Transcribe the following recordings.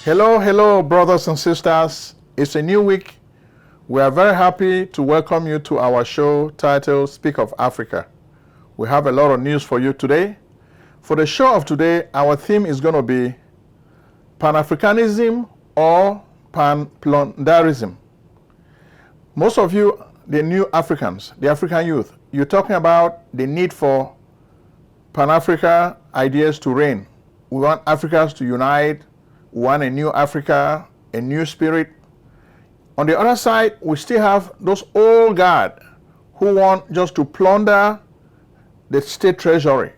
Hello, hello, brothers and sisters. It's a new week. We are very happy to welcome you to our show titled Speak of Africa. We have a lot of news for you today. For the show of today, our theme is going to be Pan-Africanism or Pan-Plunderism. Most of you, the new Africans, the African youth, you're talking about the need for Pan-Africa ideas to reign. We want Africans to unite. We want a new Africa, a new spirit. On the other side, we still have those old guard who want just to plunder the state treasury,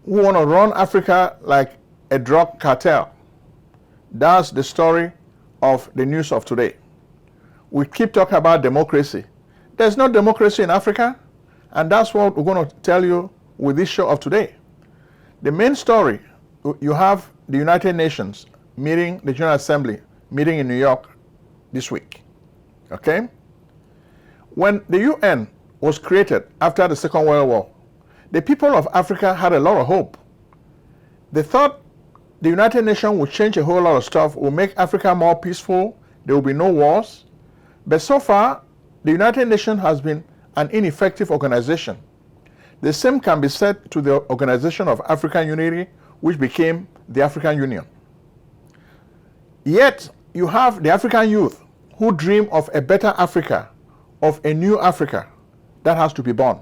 who want to run Africa like a drug cartel. That's the story of the news of today. We keep talking about democracy. There's no democracy in Africa, and that's what we're going to tell you with this show of today. The main story, you have the United Nations meeting, the General Assembly meeting in New York this week. Okay? When the UN was created after the Second World War, the people of Africa had a lot of hope. They thought the United Nations would change a whole lot of stuff, would make Africa more peaceful, there will be no wars. But so far, the United Nations has been an ineffective organization. The same can be said to the Organization of African Unity, which became the African Union. Yet, you have the African youth who dream of a better Africa, of a new Africa that has to be born.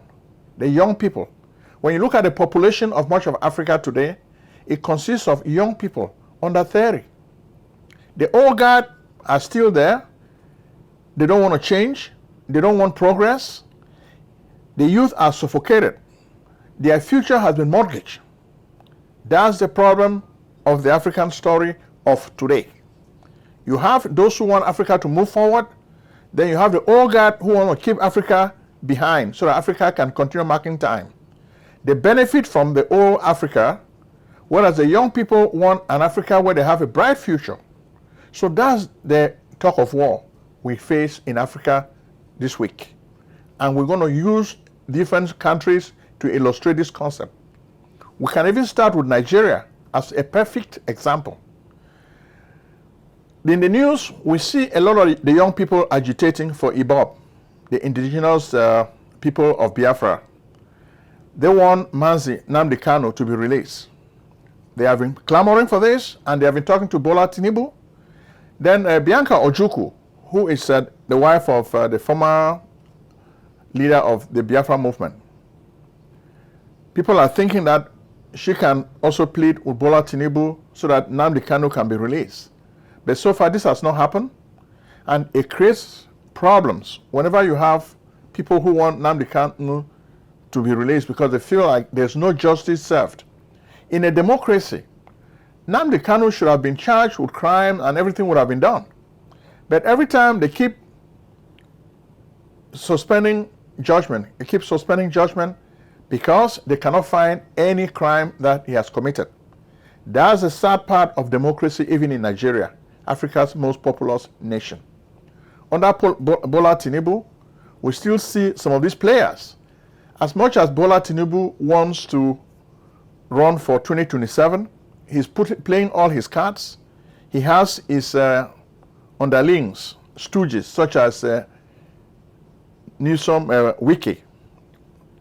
The young people. When you look at the population of much of Africa today, it consists of young people under 30. The old guard are still there. They don't want to change. They don't want progress. The youth are suffocated. Their future has been mortgaged. That's the problem of the African story of today. You have those who want Africa to move forward. Then you have the old guard who want to keep Africa behind so that Africa can continue marking time. They benefit from the old Africa, whereas the young people want an Africa where they have a bright future. So that's the talk of war we face in Africa this week. And we're going to use different countries to illustrate this concept. We can even start with Nigeria as a perfect example. In the news, we see a lot of the young people agitating for Ibob, the indigenous people of Biafra. They want Mazi Nnamdi Kanu to be released. They have been clamoring for this, and they have been talking to Bola Tinubu. Then Bianca Ojukwu, who is the wife of the former leader of the Biafra movement. People are thinking that she can also plead with Bola Tinubu so that Nnamdi Kanu can be released. But so far this has not happened, and it creates problems whenever you have people who want Nnamdi Kanu to be released because they feel like there's no justice served. In a democracy, Nnamdi Kanu should have been charged with crime and everything would have been done. But every time they keep suspending judgment, because they cannot find any crime that he has committed. That's the sad part of democracy even in Nigeria, Africa's most populous nation. Under Bola Tinubu, we still see some of these players. As much as Bola Tinubu wants to run for 2027, he's playing all his cards. He has his underlings, stooges, such as NEWSWORTHY,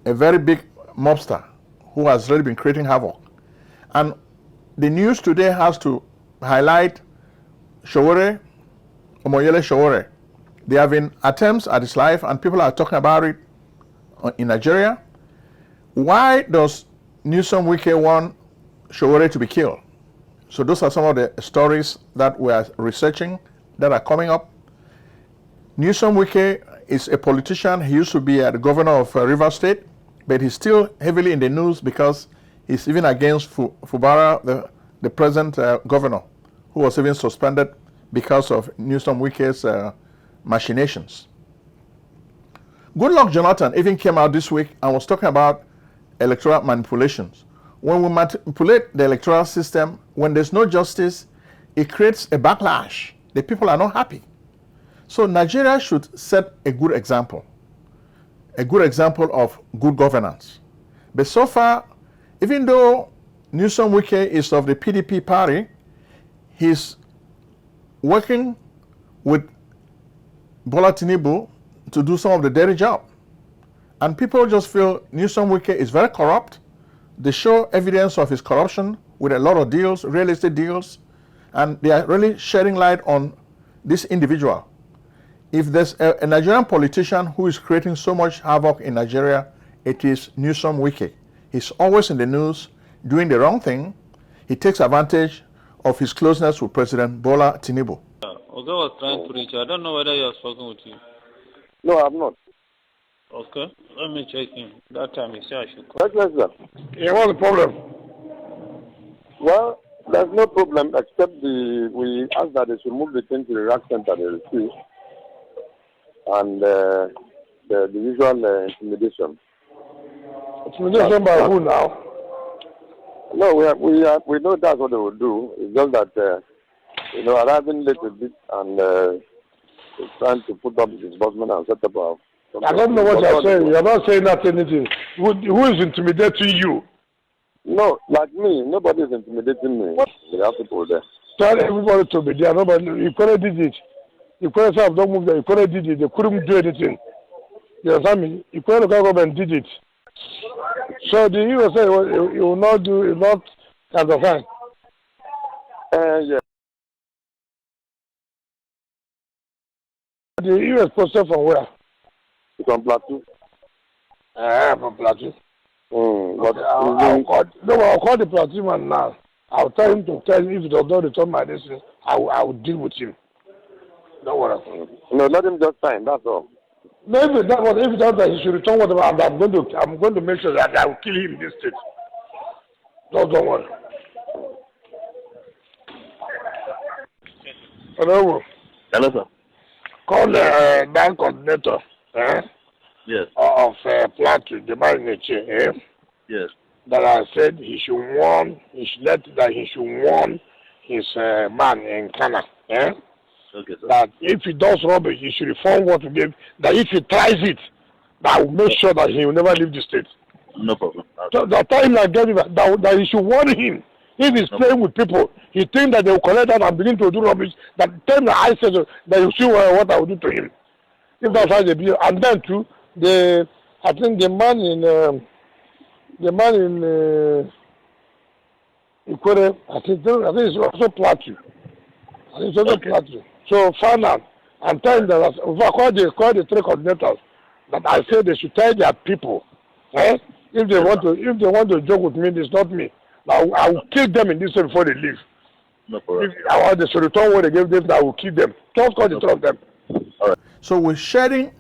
a very big mobster who has really been creating havoc. And the news today has to highlight Omoyele Sowore. There have been attempts at his life and people are talking about it in Nigeria. Why does NEWSWORTHY want Sowore to be killed? So those are some of the stories that we are researching that are coming up. NEWSWORTHY is a politician. He used to be the governor of Rivers State, but he's still heavily in the news because he's even against Fubara, the present governor, who was even suspended because of NEWSWORTHY's machinations. Goodluck Jonathan even came out this week and was talking about electoral manipulations. When we manipulate the electoral system, when there's no justice, it creates a backlash. The people are not happy. So Nigeria should set a good example of good governance. But so far, even though NEWSWORTHY is of the PDP party, he's working with Bola Tinubu to do some of the dirty job. And people just feel Nyesom Wike is very corrupt. They show evidence of his corruption with a lot of deals, real estate deals, and they are really shedding light on this individual. If there's a Nigerian politician who is creating so much havoc in Nigeria, it is Nyesom Wike. He's always in the news doing the wrong thing. He takes advantage of his closeness with President Bola Tinubu. Oga was trying to reach you. I don't know whether you have spoken with you. No, I'm not. Okay, let me check in. That time you said I should call. Yes, sir. Yeah, what's the problem? Well, there's no problem except we asked that they should move the thing to the rack center they receive and the usual intimidation. Intimidation by who now? No, we know that's what they will do. It's just that arriving late a bit and trying to put up the disbursement and set up our. I don't know what you're saying. You're not saying that anything. Who is intimidating you? No, like me. Nobody is intimidating me. There are people there. Tell everybody to be there. Nobody. You couldn't did it. You couldn't say, don't move there. You couldn't did it. They couldn't do anything. You understand me? You couldn't go and did it. So the US say you will not do, you will not understand. Yeah. The US posted from where? From Plateau. From Plateau. But I'll call the Plateau man now. I'll tell him to tell me if he does not return my destiny, I will deal with him. Don't worry. No, let him just sign, that's all. Maybe that was if that he should return whatever, I'm going to make sure that I will kill him in this state. Don't worry. Hello. Hello, sir. Call the bank coordinator. Yes. Of Plateau, the man in the chair. Yes. That I said he should warn his man in Ghana. Okay, sir. That if he does rubbish, he should reform what he gave. That if he tries it, that will make sure that he will never leave the state. No problem. So the time like that he should warn him. If he's playing with people, he thinks that they will collect that and begin to do rubbish. That time that I said that you see what I will do to him. If that's how they be, and then too, I think the man in Ikwere, I think it's also Plateau. I think it's also Plateau. So find out and tell them that if I call the three coordinators that I say they should tell their people, if they want to joke with me, it's not me. I will kill them in this way before they leave. No problem. If they should return what they gave them, I will kill them. Just call the three of them. All right. So we're shining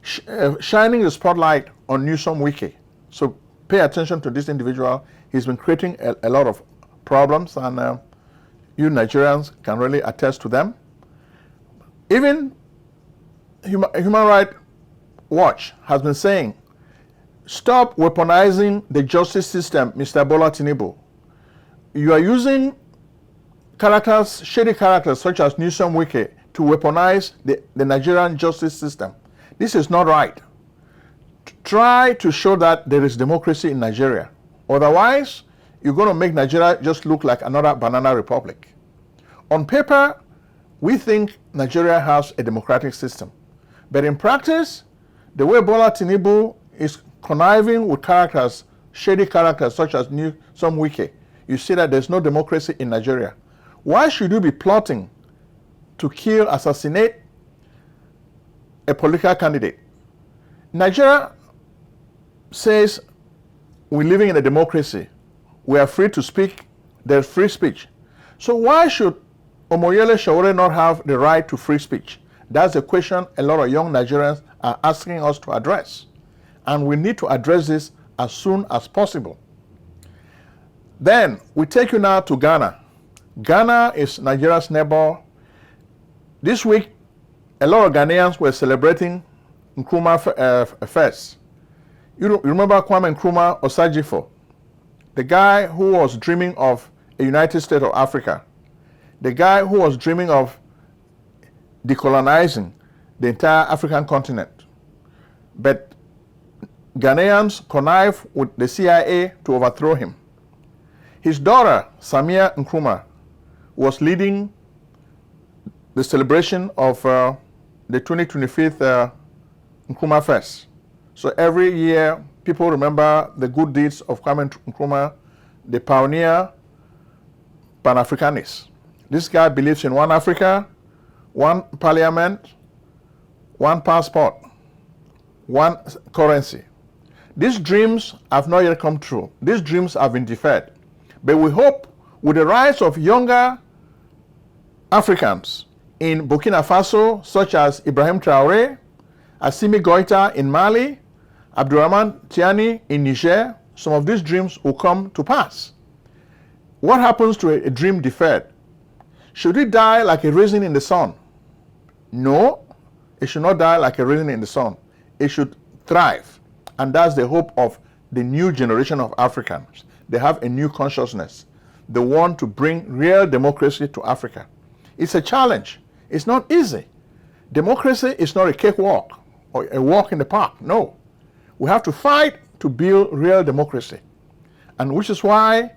the spotlight on Nyesom Wike. So pay attention to this individual. He's been creating a lot of problems, and you Nigerians can really attest to them. Even Human Rights Watch has been saying, stop weaponizing the justice system, Mr. Bola Tinubu. You are using shady characters such as Nyesom Wike to weaponize the Nigerian justice system. This is not right. Try to show that there is democracy in Nigeria. Otherwise, you're going to make Nigeria just look like another banana republic. On paper, we think Nigeria has a democratic system. But in practice, the way Bola Tinubu is conniving with shady characters such as Nyesom Wike, you see that there's no democracy in Nigeria. Why should you be plotting to kill, assassinate a political candidate? Nigeria says we're living in a democracy. We are free to speak. There's free speech. So why should Omoyele Sowore not have the right to free speech? That's a question a lot of young Nigerians are asking us to address. And we need to address this as soon as possible. Then we take you now to Ghana. Ghana is Nigeria's neighbor. This week, a lot of Ghanaians were celebrating Nkrumah Fest. You remember Kwame Nkrumah Osajifo, the guy who was dreaming of a United States of Africa, the guy who was dreaming of decolonizing the entire African continent. But Ghanaians connived with the CIA to overthrow him. His daughter, Samia Nkrumah, was leading the celebration of the 2025 Nkrumah Fest. So every year, people remember the good deeds of Kwame Nkrumah, the pioneer Pan-Africanist. This guy believes in one Africa, one parliament, one passport, one currency. These dreams have not yet come true. These dreams have been deferred. But we hope with the rise of younger Africans in Burkina Faso, such as Ibrahim Traoré, Assimi Goïta in Mali, Abdurrahman Tiani in Niger, some of these dreams will come to pass. What happens to a dream deferred? Should it die like a raisin in the sun? No, it should not die like a raisin in the sun. It should thrive. And that's the hope of the new generation of Africans. They have a new consciousness. They want to bring real democracy to Africa. It's a challenge. It's not easy. Democracy is not a cakewalk or a walk in the park. No. We have to fight to build real democracy. And which is why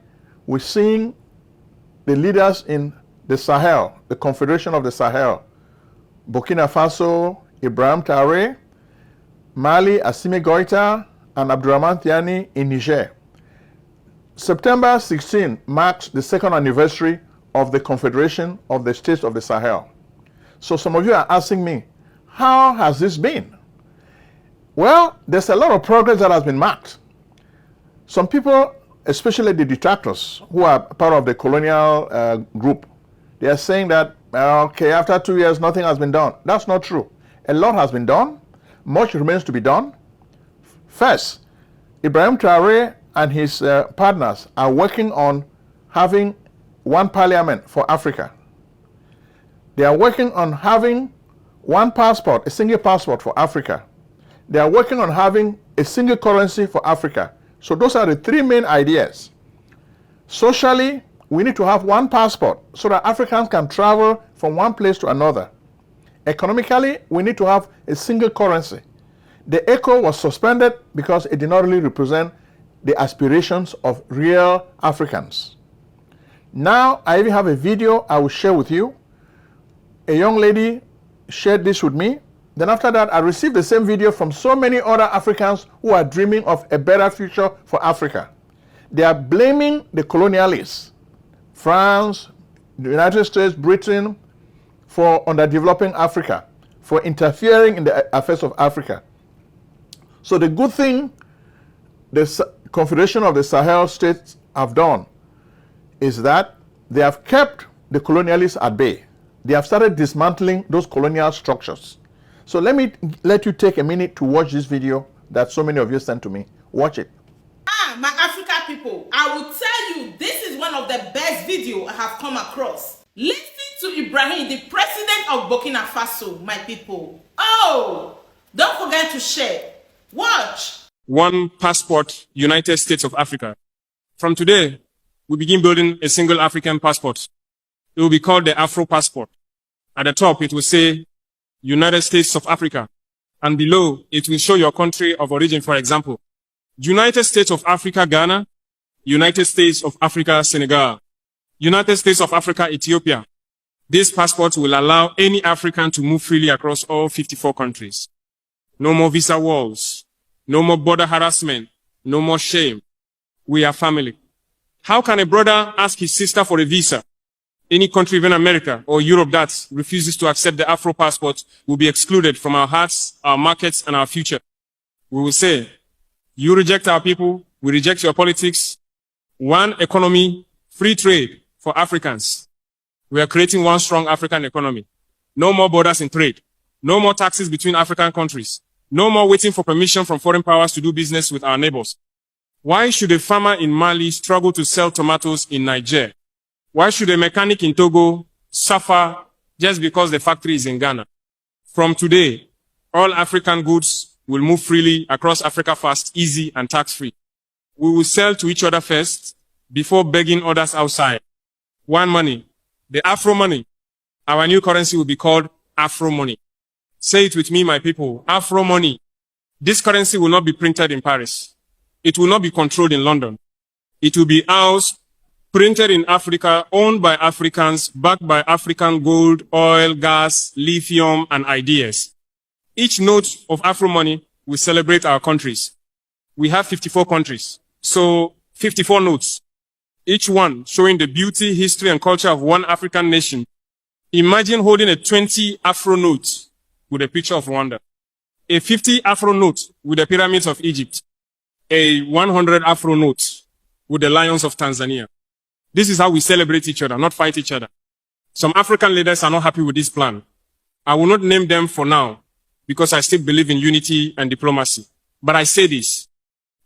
we're seeing the leaders in the Sahel, the Confederation of the Sahel, Burkina Faso, Ibrahim Traoré, Mali, Assimi Goïta, and Abdurrahman Tiani in Niger. September 16 marks the second anniversary of the Confederation of the States of the Sahel. So some of you are asking me, how has this been? Well, there's a lot of progress that has been marked. Some people, especially the detractors who are part of the colonial group, they are saying that, okay, after 2 years, nothing has been done. That's not true. A lot has been done. Much remains to be done. First, Ibrahim Traoré and his partners are working on having one parliament for Africa. They are working on having one passport, a single passport for Africa. They are working on having a single currency for Africa. So those are the three main ideas. Socially, we need to have one passport so that Africans can travel from one place to another. Economically, we need to have a single currency. The ECO was suspended because it did not really represent the aspirations of real Africans. Now, I even have a video I will share with you. A young lady shared this with me. Then after that, I received the same video from so many other Africans who are dreaming of a better future for Africa. They are blaming the colonialists, France, the United States, Britain, for underdeveloping Africa, for interfering in the affairs of Africa. So the good thing the Confederation of the Sahel States have done is that they have kept the colonialists at bay. They have started dismantling those colonial structures. So let you take a minute to watch this video that so many of you sent to me. Watch it. My Africa people, I will tell you, this is one of the best videos I have come across. Listen to Ibrahim, the president of Burkina Faso, my people. Oh, don't forget to share. Watch. One passport, United States of Africa. From today, we begin building a single African passport. It will be called the Afro passport. At the top, it will say United States of Africa. And below, it will show your country of origin, for example. United States of Africa, Ghana. United States of Africa, Senegal. United States of Africa, Ethiopia. This passport will allow any African to move freely across all 54 countries. No more visa walls. No more border harassment. No more shame. We are family. How can a brother ask his sister for a visa? Any country, even America or Europe, that refuses to accept the Afro passport will be excluded from our hearts, our markets, and our future. We will say, you reject our people, we reject your politics. One economy, free trade for Africans. We are creating one strong African economy. No more borders in trade. No more taxes between African countries. No more waiting for permission from foreign powers to do business with our neighbors. Why should a farmer in Mali struggle to sell tomatoes in Niger? Why should a mechanic in Togo suffer just because the factory is in Ghana? From today, all African goods will move freely across Africa fast, easy, and tax-free. We will sell to each other first before begging others outside. One money, the Afro money. Our new currency will be called Afro money. Say it with me, my people, Afro money. This currency will not be printed in Paris. It will not be controlled in London. It will be ours printed in Africa, owned by Africans, backed by African gold, oil, gas, lithium, and ideas. Each note of Afro money will celebrate our countries. We have 54 countries, so 54 notes, each one showing the beauty, history, and culture of one African nation. Imagine holding a 20 Afro note with a picture of Rwanda, a 50 Afro note with the pyramids of Egypt, a 100 Afro note with the lions of Tanzania. This is how we celebrate each other, not fight each other. Some African leaders are not happy with this plan. I will not name them for now because I still believe in unity and diplomacy. But I say this,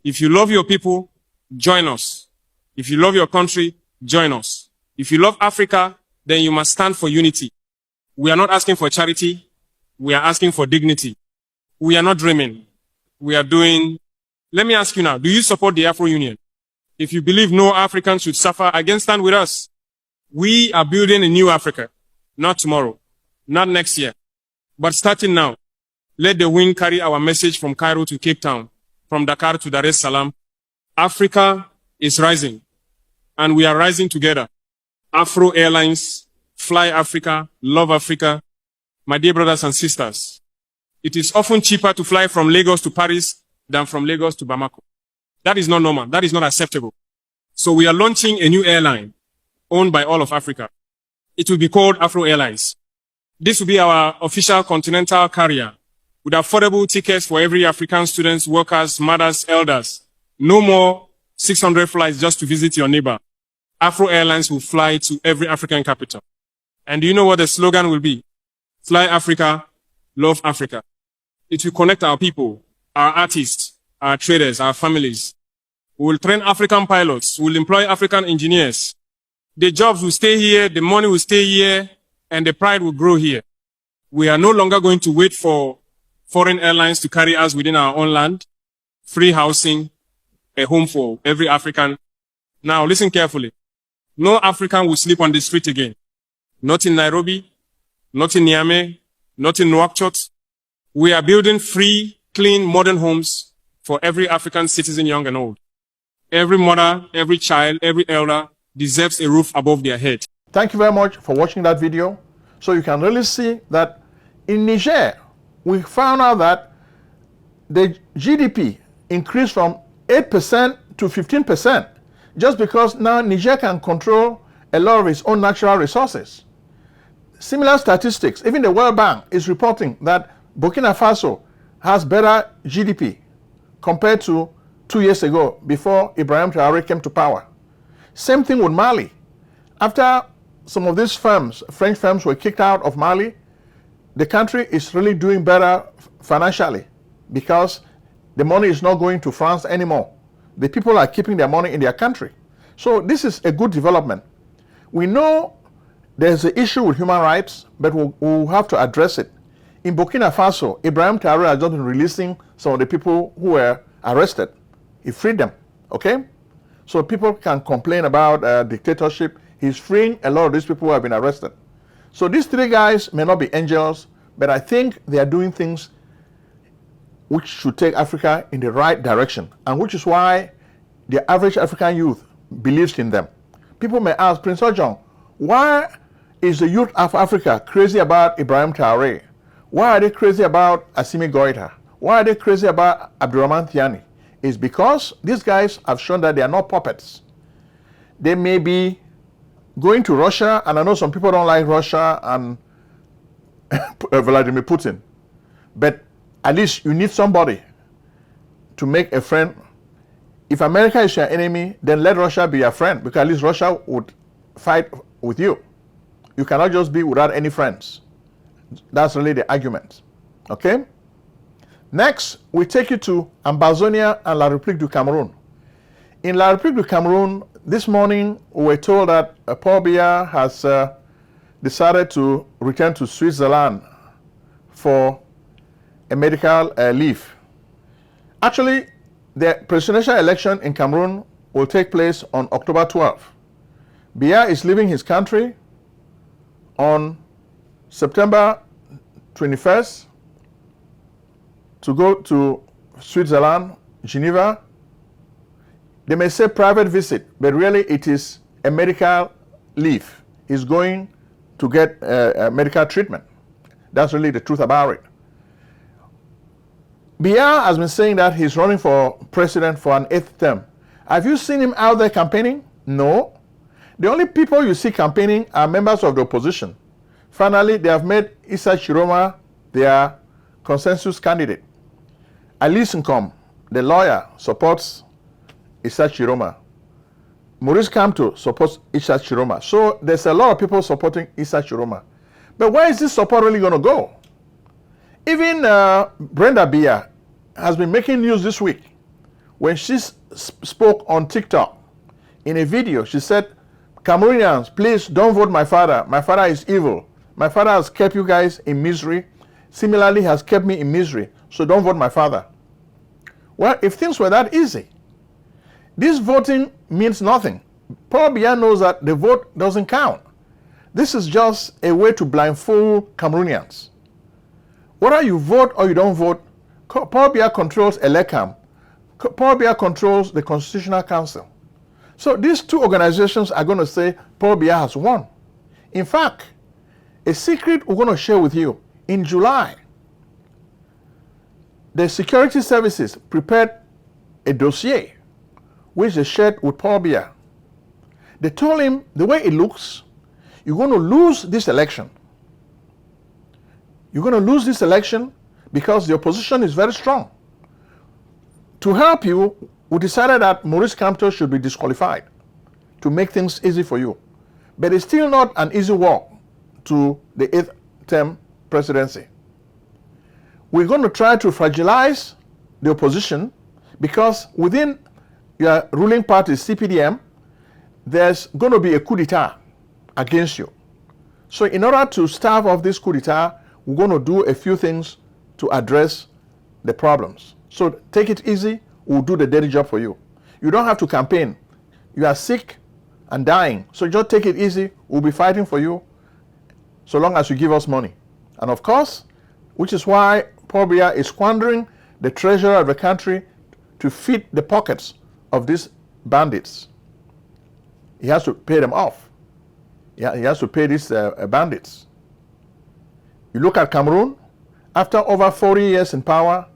if you love your people, join us. If you love your country, join us. If you love Africa, then you must stand for unity. We are not asking for charity. We are asking for dignity. We are not dreaming. We are doing. Let me ask you now, do you support the Afro Union? If you believe no African should suffer, again, stand with us. We are building a new Africa. Not tomorrow, not next year, but starting now. Let the wind carry our message from Cairo to Cape Town, from Dakar to Dar es Salaam. Africa is rising, and we are rising together. Afro Airlines, Fly Africa, Love Africa. My dear brothers and sisters, it is often cheaper to fly from Lagos to Paris than from Lagos to Bamako. That is not normal. That is not acceptable. So we are launching a new airline owned by all of Africa. It will be called Afro Airlines. This will be our official continental carrier with affordable tickets for every African students, workers, mothers, elders. No more 600 flights just to visit your neighbor. Afro Airlines will fly to every African capital. And do you know what the slogan will be? Fly Africa, love Africa. It will connect our people, our artists, our traders, our families. We will train African pilots. We will employ African engineers. The jobs will stay here, the money will stay here, and the pride will grow here. We are no longer going to wait for foreign airlines to carry us within our own land. Free housing, a home for every African. Now listen carefully. No African will sleep on the street again. Not in Nairobi, not in Niamey, not in Nouakchott. We are building free, clean, modern homes for every African citizen, young and old. Every mother, every child, every elder deserves a roof above their head. Thank you very much for watching that video. So you can really see that in Niger, we found out that the GDP increased from 8% to 15% just because now Niger can control a lot of its own natural resources. Similar statistics, even the World Bank is reporting that Burkina Faso has better GDP compared to 2 years ago before Ibrahim Traoré came to power. Same thing with Mali. After some of these firms, French firms, were kicked out of Mali, the country is really doing better financially because the money is not going to France anymore. The people are keeping their money in their country. So this is a good development. We know there's an issue with human rights, but we'll have to address it. In Burkina Faso, Ibrahim Traoré has just been releasing some of the people who were arrested. He freed them, okay? So people can complain about dictatorship. He's freeing a lot of these people who have been arrested. So these three guys may not be angels, but I think they are doing things which should take Africa in the right direction, and which is why the average African youth believes in them. People may ask, Prince Ojong, why is the youth of Africa crazy about Ibrahim Traoré? Why are they crazy about Assimi Goïta? Why are they crazy about Abdurrahman Tiani? It's because these guys have shown that they are not puppets. They may be going to Russia, and I know some people don't like Russia and Vladimir Putin, but at least you need somebody to make a friend. If America is your enemy, then let Russia be your friend, because at least Russia would fight with you. You cannot just be without any friends. That's really the argument. Okay? Next, we take you to Ambazonia and La République du Cameroon. In La République du Cameroon, this morning we were told that Paul Biya has decided to return to Switzerland for a medical leave. Actually, the presidential election in Cameroon will take place on October 12th. Biya is leaving his country on September 21st to go to Switzerland, Geneva. They may say private visit, but really it is a medical leave. He's going to get medical treatment. That's really the truth about it. Biya has been saying that he's running for president for an 8th term. Have you seen him out there campaigning? No. The only people you see campaigning are members of the opposition. Finally, they have made Issa Chiroma their consensus candidate. Alice Nkom, the lawyer, supports Issa Chiroma. Maurice Kamto supports Issa Chiroma. So there's a lot of people supporting Issa Chiroma. But where is this support really going to go? Even Brenda Biya has been making news this week. When she spoke on TikTok, in a video, she said, Cameroonians, please don't vote my father. My father is evil. My father has kept you guys in misery. Similarly, has kept me in misery. So don't vote my father. Well, if things were that easy, this voting means nothing. Paul Biya knows that the vote doesn't count. This is just a way to blindfold Cameroonians. Whether you vote or you don't vote, Paul Biya controls ELECAM. Paul Biya controls the Constitutional Council. So these two organizations are going to say Paul Biya has won. In fact, a secret we're going to share with you. In July, the security services prepared a dossier which they shared with Paul Biya. They told him, the way it looks, you're going to lose this election. You're going to lose this election because the opposition is very strong. To help you, we decided that Maurice Kamto should be disqualified to make things easy for you. But it's still not an easy walk to the 8th term presidency. We're going to try to fragilize the opposition because within your ruling party, CPDM, there's going to be a coup d'etat against you. So in order to stave off this coup d'etat, we're going to do a few things to address the problems. So take it easy, we'll do the dirty job for you. You don't have to campaign. You are sick and dying. So just take it easy, we'll be fighting for you so long as you give us money. And of course, which is why Paul Biya is squandering the treasure of the country to feed the pockets of these bandits. He has to pay them off. He has to pay these bandits. You look at Cameroon, after over 40 years in power,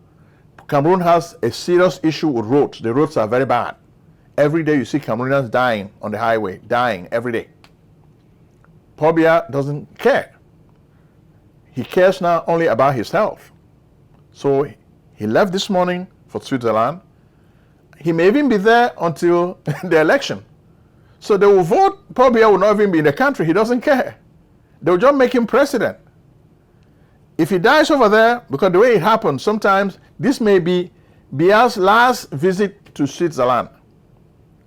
Cameroon has a serious issue with roads. The roads are very bad. Every day you see Cameroonians dying on the highway, dying every day. Paul Biya doesn't care. He cares now only about his health. So he left this morning for Switzerland. He may even be there until the election. So they will vote. Paul Biya will not even be in the country. He doesn't care. They will just make him president. If he dies over there, because the way it happens, sometimes this may be Biya's last visit to Switzerland.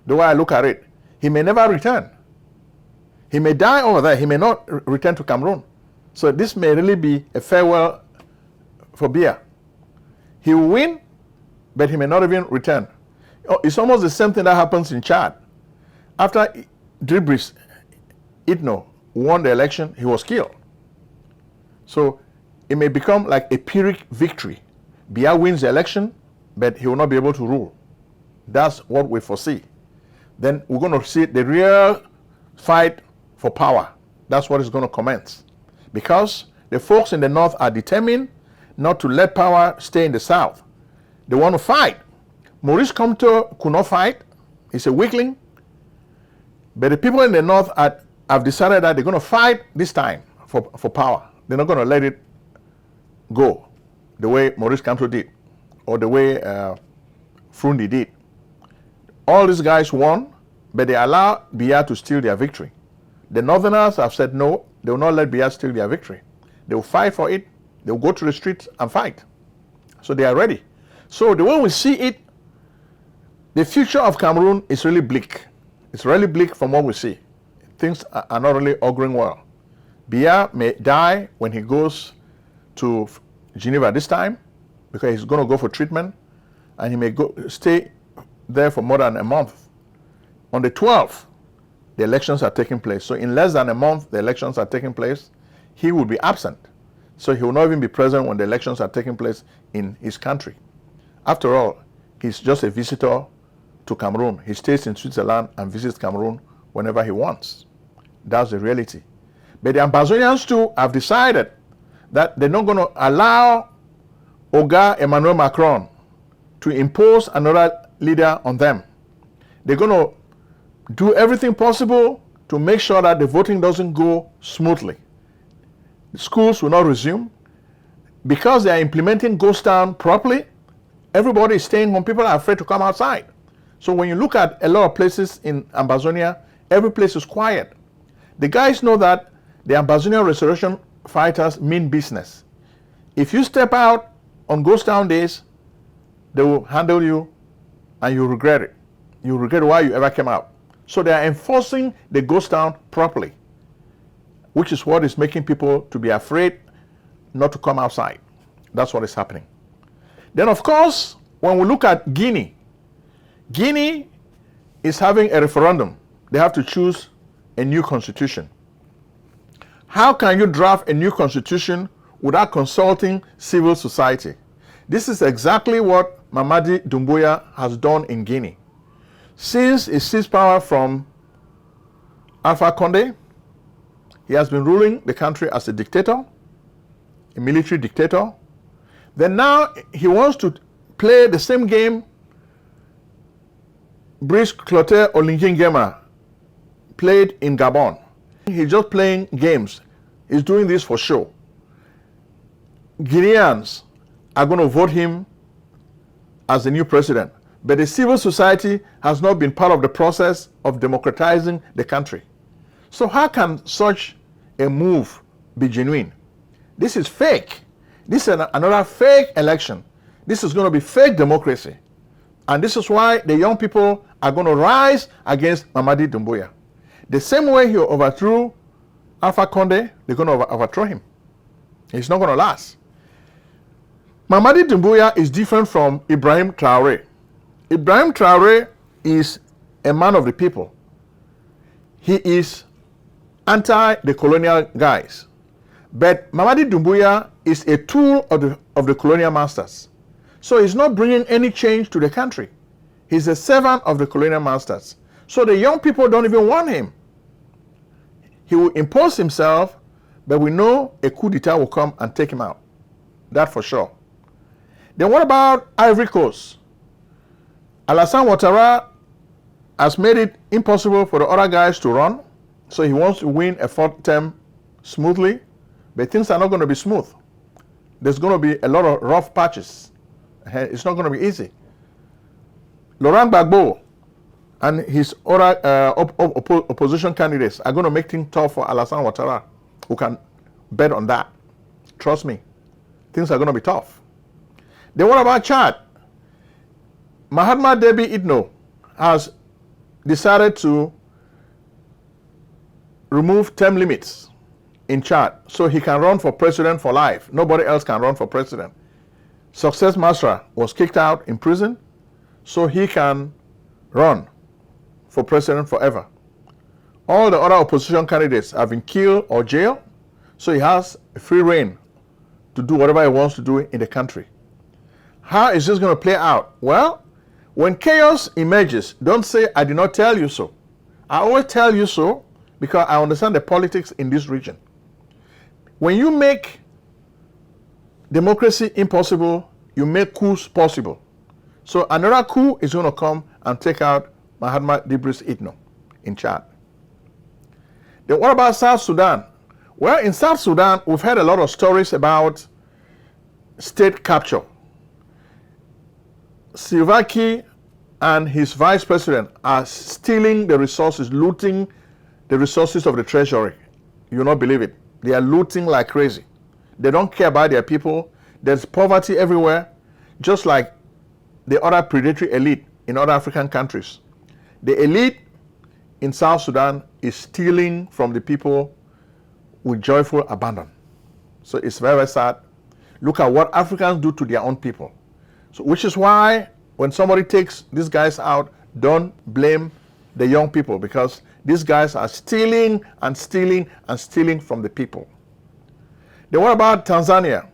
The way I look at it, he may never return. He may die over there. He may not return to Cameroon. So this may really be a farewell for Biya. He will win, but he may not even return. It's almost the same thing that happens in Chad. After Idriss Itno won the election, he was killed. So it may become like a Pyrrhic victory. Biya wins the election, but he will not be able to rule. That's what we foresee. Then we're going to see the real fight for power. That's what is going to commence. Because the folks in the north are determined not to let power stay in the south. They want to fight. Maurice Kamto could not fight. He's a weakling. But the people in the north have decided that they're going to fight this time for power. They're not going to let it go the way Maurice Kamto did or the way Frundi did. All these guys won, but they allowed Biya to steal their victory. The northerners have said no, they will not let Biya steal their victory. They will fight for it. They will go to the streets and fight. So they are ready. So the way we see it, the future of Cameroon is really bleak. It's really bleak from what we see. Things are not really auguring well. Biya may die when he goes to Geneva this time because he's going to go for treatment, and he may stay there for more than a month. On the 12th, the elections are taking place. So in less than a month, the elections are taking place. He will be absent. So he will not even be present when the elections are taking place in his country. After all, he's just a visitor to Cameroon. He stays in Switzerland and visits Cameroon whenever he wants. That's the reality. But the Ambazonians too have decided that they're not going to allow Oga Emmanuel Macron to impose another leader on them. They're going to do everything possible to make sure that the voting doesn't go smoothly. The schools will not resume. Because they are implementing Ghost Town properly, everybody is staying home. People are afraid to come outside. So when you look at a lot of places in Ambazonia, every place is quiet. The guys know that the Ambazonian restoration fighters mean business. If you step out on Ghost Town days, they will handle you and you regret it. You regret why you ever came out. So they are enforcing the Ghost Town properly, which is what is making people to be afraid not to come outside. That's what is happening. Then of course, when we look at Guinea, Guinea is having a referendum. They have to choose a new constitution. How can you draft a new constitution without consulting civil society? This is exactly what Mamadi Doumbouya has done in Guinea. Since he seized power from Alpha Conde, he has been ruling the country as a dictator, a military dictator. Then now he wants to play the same game Brice Clotaire Oligui Nguema played in Gabon. He's just playing games. He's doing this for show. Guineans are going to vote him as the new president. But the civil society has not been part of the process of democratizing the country. So how can such a move be genuine? This is fake. This is another fake election. This is going to be fake democracy. And this is why the young people are going to rise against Mamadi Doumbouya. The same way he overthrew Alpha Conde, they're going to overthrow him. It's not going to last. Mamadi Doumbouya is different from Ibrahim Traoré. Ibrahim Traoré is a man of the people. He is anti the colonial guys. But Mamadi Doumbouya is a tool of the colonial masters. So he's not bringing any change to the country. He's a servant of the colonial masters. So the young people don't even want him. He will impose himself, but we know a coup d'etat will come and take him out. That for sure. Then what about Ivory Coast? Alassane Ouattara has made it impossible for the other guys to run. So he wants to win a fourth term smoothly. But things are not going to be smooth. There's going to be a lot of rough patches. It's not going to be easy. Laurent Gbagbo and his other opposition candidates are going to make things tough for Alassane Ouattara, who can bet on that. Trust me, things are going to be tough. Then what about Chad? Mahatma Debi Itno has decided to remove term limits in Chad so he can run for president for life. Nobody else can run for president. Success Masra was kicked out in prison so he can run for president forever. All the other opposition candidates have been killed or jailed, so he has free reign to do whatever he wants to do in the country. How is this going to play out? Well, when chaos emerges, don't say, I did not tell you so. I always tell you so because I understand the politics in this region. When you make democracy impossible, you make coups possible. So another coup is going to come and take out Mahatma Debi Itno in Chad. Then what about South Sudan? Well, in South Sudan, we've heard a lot of stories about state capture. Salva Kiir and his vice president are stealing the resources, looting the resources of the treasury. You will not believe it. They are looting like crazy. They don't care about their people. There's poverty everywhere, just like the other predatory elite in other African countries. The elite in South Sudan is stealing from the people with joyful abandon. So it's very, very sad. Look at what Africans do to their own people. So, which is why when somebody takes these guys out, don't blame the young people, because these guys are stealing and stealing and stealing from the people. Then what about Tanzania?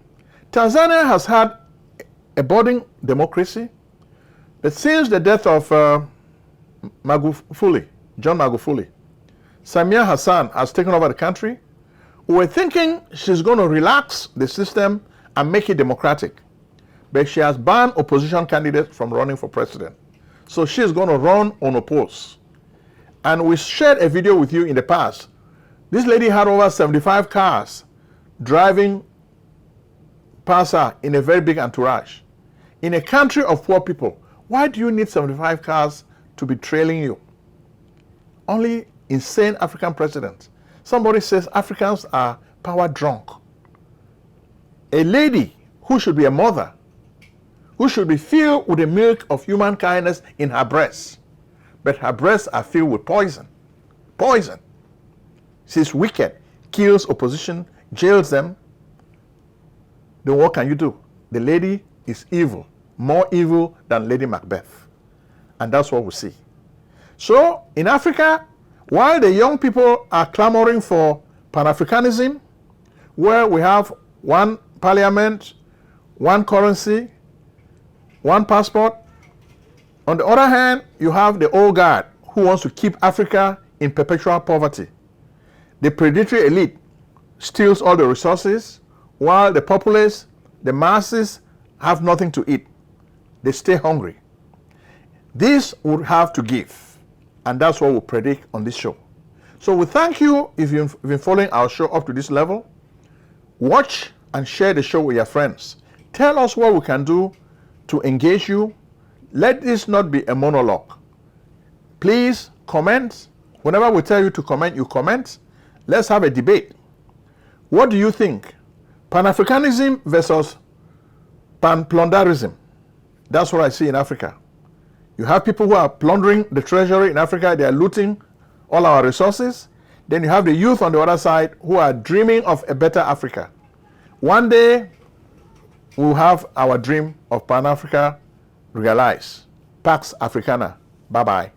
Tanzania has had a budding democracy, but since the death of John Magufuli, Samia Hassan has taken over the country. We were thinking she's going to relax the system and make it democratic. But she has banned opposition candidates from running for president. So she's going to run unopposed. And we shared a video with you in the past. This lady had over 75 cars driving past her in a very big entourage. In a country of poor people, why do you need 75 cars to be trailing you? Only insane African presidents. Somebody says Africans are power drunk. A lady who should be a mother, who should be filled with the milk of human kindness in her breasts, but her breasts are filled with poison. Poison. She's wicked, kills opposition, jails them. Then what can you do? The lady is evil, more evil than Lady Macbeth. And that's what we see. So in Africa, while the young people are clamoring for Pan-Africanism, where we have one parliament, one currency, one passport, on the other hand, you have the old guard who wants to keep Africa in perpetual poverty. The predatory elite steals all the resources, while the populace, the masses, have nothing to eat. They stay hungry. This would have to give, and that's what we predict on this show. So we thank you if you've been following our show up to this level. Watch and share the show with your friends. Tell us what we can do to engage you. Let this not be a monologue. Please comment. Whenever we tell you to comment, you comment. Let's have a debate. What do you think? Pan-Africanism versus Pan-Plunderism. That's what I see in Africa. You have people who are plundering the treasury in Africa. They are looting all our resources. Then you have the youth on the other side who are dreaming of a better Africa. One day, we'll have our dream of Pan-Africa realized. Pax Africana. Bye-bye.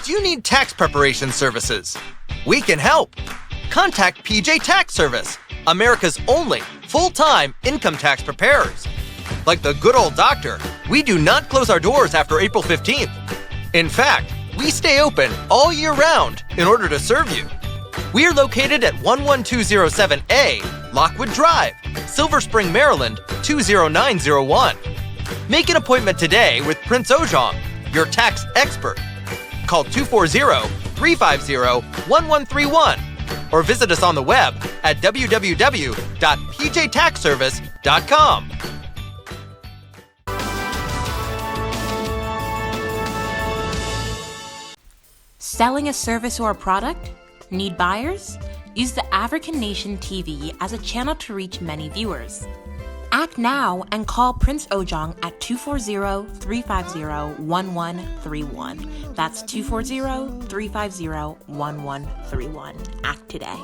Do you need tax preparation services? We can help. Contact PJ Tax Service, America's only full-time income tax preparers. Like the good old doctor, we do not close our doors after April 15th. In fact, we stay open all year round in order to serve you. We are located at 11207A, Lockwood Drive, Silver Spring, Maryland, 20901. Make an appointment today with Prince Ojong, your tax expert. Call 240-350-1131 or visit us on the web at www.pjtaxservice.com. Selling a service or a product? Need buyers? Use the African Nation TV as a channel to reach many viewers. Act now and call Prince Ojong at 240-350-1131. That's 240-350-1131. Act today.